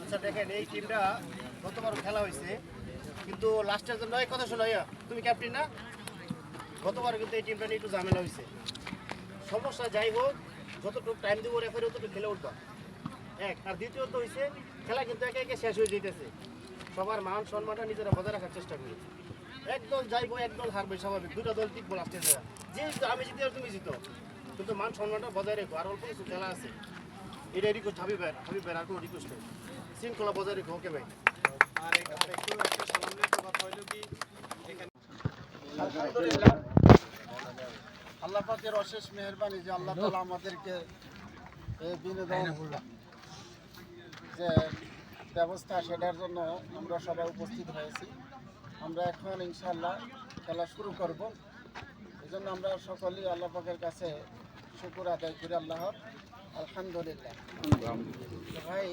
আচ্ছা দেখেন, এই টিমটা গতবার খেলা হয়েছে, কিন্তু লাস্টের জন্য এই কথা শোনো, তুমি ক্যাপ্টেন না, গতবার কিন্তু এই টিমটা নিয়ে একটু ঝামেলা হয়েছে। সমস্যা যাই হোক, যতটুকু টাইম দেবো রেফারি ততটুকু খেলে উঠবা। এক আর দ্বিতীয়ত হয়েছে, খেলা কিন্তু একে একে শেষ হয়ে যেতেছে। সবার মান সম্মানটা নিজেরা বজায় রাখার চেষ্টা করি। একদল যাইবো, একদল হারবে, স্বাভাবিক। দুটা দল টিকবো লাস্টে যাওয়া, যে আমি জিতে আর তুমি জিতো, কিন্তু মান সম্মানটা বজায় রেখো। আর অল্প কিছু খেলা আছে, এটা রিকোয়েস্ট হাবিব ভাই, আর কোনো রিকোয়েস্ট নেই, শৃঙ্খলা বজায় রেখো। ওকে ভাই। আলহামদুলিল্লাহ, আল্লাহ পাকের অশেষ মেহেরবানি যে আল্লাহ তাআলা আমাদেরকে এই বিনোদন যে ব্যবস্থা, সেটার জন্য আমরা সবাই উপস্থিত হয়েছি। আমরা এখন ইনশাআল্লাহ খেলা শুরু করব। এই জন্য আমরা সকলেই আল্লাহ পাকের কাছে শুকর আদায় করি আল্লাহর। আলহামদুলিল্লাহ। ভাই,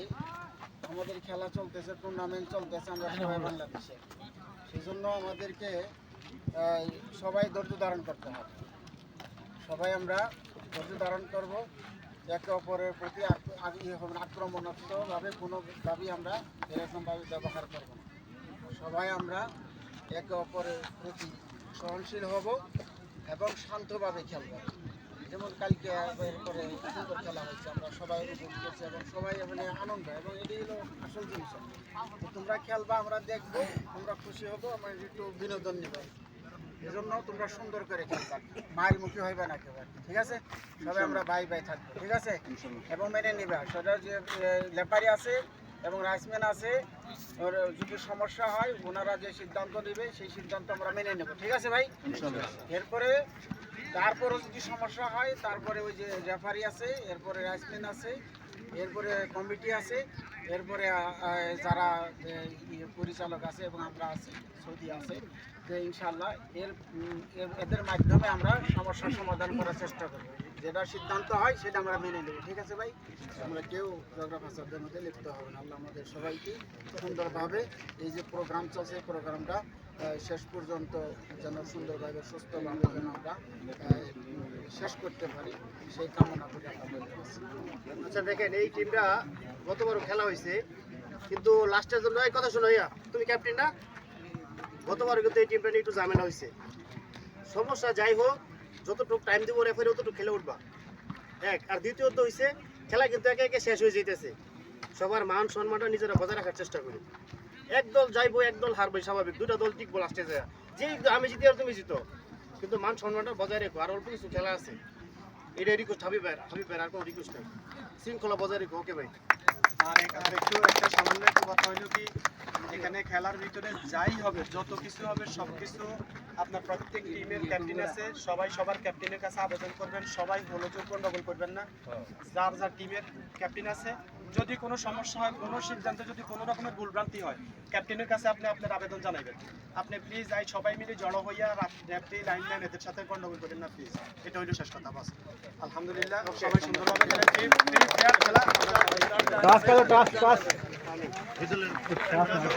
আমাদের খেলা চলতেছে, টুর্নামেন্ট চলতেছে, আমরা সবাই বাংলাদেশে। সেই জন্য আমাদেরকে সবাই ধৈর্য ধারণ করতে হবে। সবাই আমরা ধৈর্য ধারণ করব, একে অপরের প্রতি আক্রমণাত্মকভাবে কোনোভাবেই আমরা এরকমভাবে ব্যবহার করব না। সবাই আমরা একে অপরের প্রতি সহনশীল হব এবং শান্তভাবে খেলব। যেমন কালকে এরপরে সুন্দর খেলা হয়েছে, আমরা সবাই উপভোগ করছি এবং সবাই মানে আনন্দ, এবং এটাই হলো আসল জিনিস। তোমরা খেলবা, আমরা দেখবো, তোমরা খুশি হবো, আমরা একটু বিনোদন নেব। এজন্য তোমরা সুন্দর করে খেলবা, মায়ের মুখী হইবে না কেউ, ঠিক আছে? সবাই আমরা ভাই ভাই থাকবো, ঠিক আছে? এবং মেনে নিবা সেটা যে লেপারি আছে এবং রাইসম্যান আছে, ওর যদি সমস্যা হয় ওনারা যে সিদ্ধান্ত নেবে সেই সিদ্ধান্ত আমরা মেনে নেব, ঠিক আছে ভাই? এরপরে তারপরে যদি সমস্যা হয়, তারপরে ওই যে রেফারি আছে, এরপরে রাইসম্যান আছে, এরপরে কমিটি আছে, এরপরে যারা পরিচালক আছে এবং আমরা আছি, সৌদি আছে, যে ইনশাআল্লাহ এদের মাধ্যমে আমরা সমস্যার সমাধান করার চেষ্টা করব। যেটা সিদ্ধান্ত হয় সেটা আমরা মেনে নেব, ঠিক আছে ভাই? আমরা কেউ ঝগড়া ফাসাদের মধ্যে লিপ্ত হবে না। আল্লাহ আমাদের সবাইকে সুন্দরভাবে এই যে প্রোগ্রাম চলছে, এই প্রোগ্রামটা শেষ পর্যন্ত যেন সুন্দরভাবে সুস্থভাবে যেন আমরা শেষ করতে পারি, সেই কামনা করে আমরা। আচ্ছা দেখেন, এই টিমটা গতবারও খেলা হয়েছে, কিন্তু লাস্টের জন্য এই কথা শোনো, তুমি ক্যাপ্টেন না, গতবারও কিন্তু এই টিমটা নিয়ে একটু ঝামেলা হয়েছে। সমস্যা যাই হোক, যতটুকু টাইম দেবো রেফারি ততটুকু খেলে উঠবা। এক আর দ্বিতীয়ত হয়েছে, খেলা কিন্তু একে একে শেষ হয়ে যেতেছে। সবার মান সম্মানটা নিজেরা বজায় রাখার চেষ্টা করি। একদল যাইবো, একদল হারবে, স্বাভাবিক। দুটা দল টিকবো লাস্টে যাওয়া, যে আমি জিতে আর তুমি জিতো, কিন্তু মান সম্মানটা বজায় রেখো। আর অল্প কিছু খেলা আছে, এটা রিকোয়েস্ট হাবিব ভাই, আর কোনো রিকোয়েস্ট নেই, শৃঙ্খলা বজায় রেখো। ওকে ভাই। আর একটু একটা সামান্য একটু কথা হইলো কি, এখানে খেলার ভিতরে যাই হবে, যত কিছু হবে, সব কিছু আপনার প্রত্যেক টিমের ক্যাপ্টেন আছে, সবাই সবার ক্যাপ্টেনের কাছে আবেদন করবেন। সবাই গোলযোগ গন্ডগোল করবেন না। যার যার টিমের ক্যাপ্টেন আছে, যদি কোনো সমস্যা হয়, কোনো সিদ্ধান্তে যদি কোনো রকমের ভুলভ্রান্তি হয়, ক্যাপ্টেনের কাছে আপনি আপনার আবেদন জানাবেন। আপনি প্লিজ সবাই মিলে জড়ো হইয়া রেফারি, লাইনম্যান এদের সাথে গন্ডগোল করেন না প্লিজ। এটা হইল শেষ কথা, বাস। আলহামদুলিল্লাহ, সবাই সুন্দরভাবে খেলেন। খেলা